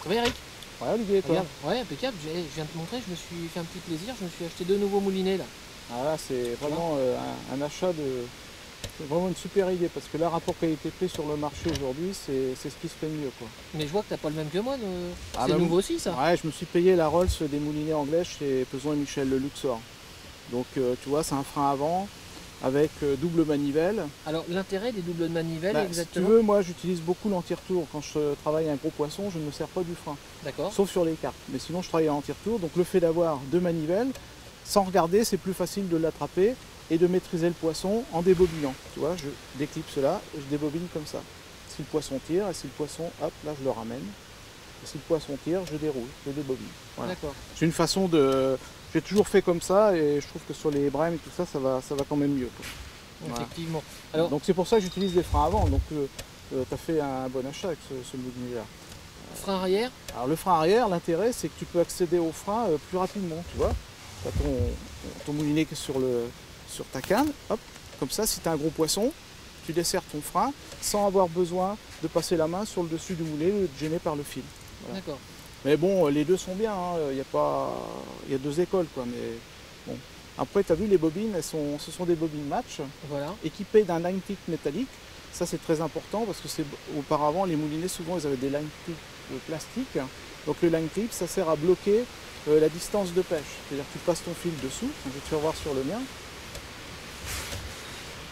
va Eric? Ouais, Olivier, toi? Regarde, ouais, impeccable, je viens de te montrer, je me suis fait un petit plaisir, je me suis acheté 2 nouveaux moulinets là. Ah là, c'est vraiment un achat de... C'est vraiment une super idée parce que là, rapport qualité-prix sur le marché aujourd'hui, c'est ce qui se fait mieux, quoi. Mais je vois que t'as pas le même que moi, Ah c'est bah, nouveau aussi ça? ouais, je me suis payé la Rolls des moulinets anglais chez Peson et Michel, le Luxor. Donc tu vois, c'est un frein avant avec double manivelle. Alors l'intérêt des doubles manivelles Si tu exactement? veux, moi j'utilise beaucoup l'anti-retour. Quand je travaille un gros poisson, je ne me sers pas du frein. D'accord. Sauf sur les cartes. Mais sinon, je travaille en anti-retour. Donc le fait d'avoir deux manivelles, sans regarder, c'est plus facile de l'attraper et de maîtriser le poisson en débobinant. Tu vois, je déclipse là et je débobine comme ça. Si le poisson tire, et si le poisson, hop, là je le ramène. Et si le poisson tire, je déroule, je débobine. Voilà. D'accord. C'est une façon de... J'ai toujours fait comme ça et je trouve que sur les brèmes et tout ça, ça va quand même mieux, quoi. Voilà. Effectivement. Alors, donc c'est pour ça que j'utilise des freins avant. Donc tu as fait un bon achat avec ce moulinet-là. frein arrière? Alors le frein arrière, l'intérêt c'est que tu peux accéder au frein plus rapidement, tu vois. Tu as ton moulinet sur ta canne, hop, comme ça, si tu as un gros poisson, tu desserres ton frein sans avoir besoin de passer la main sur le dessus du moulinet ou de gêner par le fil. Voilà. D'accord. Mais bon, les deux sont bien, hein. Il y a deux écoles, quoi. Mais bon. Après, tu as vu, les bobines, ce sont des bobines match, voilà, équipées d'un line tip métallique. Ça, c'est très important parce que auparavant, les moulinets, souvent, ils avaient des line tips plastiques. Donc le line tip, ça sert à bloquer la distance de pêche. C'est-à-dire que tu passes ton fil dessous. Je vais te faire voir sur le mien.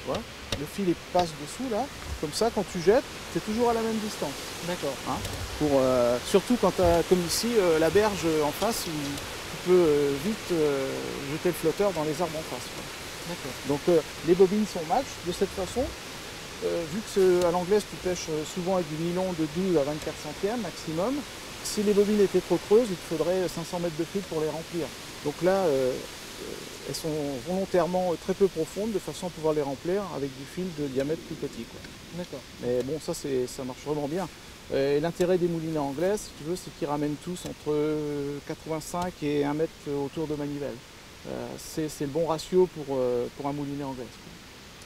Voilà. Le fil il passe dessous là, comme ça quand tu jettes, c'est toujours à la même distance. D'accord. Hein, surtout quand tu as comme ici la berge en face où tu peux vite jeter le flotteur dans les arbres en face. D'accord. Donc les bobines sont match de cette façon. Vu que à l'anglaise tu pêches souvent avec du nylon de 12 à 24 centièmes maximum, si les bobines étaient trop creuses, il te faudrait 500 mètres de fil pour les remplir. Donc là, elles sont volontairement très peu profondes de façon à pouvoir les remplir avec du fil de diamètre plus petit. D'accord. Mais bon, ça marche vraiment bien. Et l'intérêt des moulinets anglais, si tu veux, c'est qu'ils ramènent tous entre 85 et 1 mètre autour de manivelle. C'est le bon ratio pour un moulinet anglais.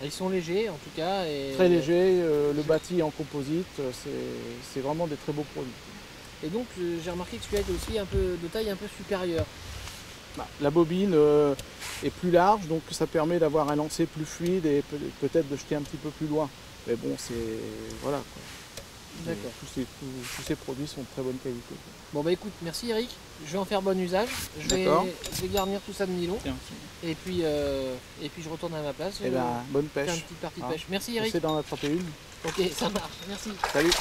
Ils sont légers en tout cas. Et... Très léger, le bâti en composite, c'est vraiment des très beaux produits. Et donc j'ai remarqué que celui-là était aussi un peu de taille un peu supérieure. La bobine est plus large, donc ça permet d'avoir un lancer plus fluide et peut-être de jeter un petit peu plus loin. Mais bon, c'est... voilà. D'accord. Tous ces produits sont de très bonne qualité. Bon bah écoute, merci Eric, je vais en faire bon usage. Je vais garnir tout ça de nylon. Tiens. Et puis je retourne à ma place. Et ben, bonne pêche. Faire une petite partie de pêche. Merci Eric. Essaie d'en attraper une. Ok, ça marche, merci. Salut.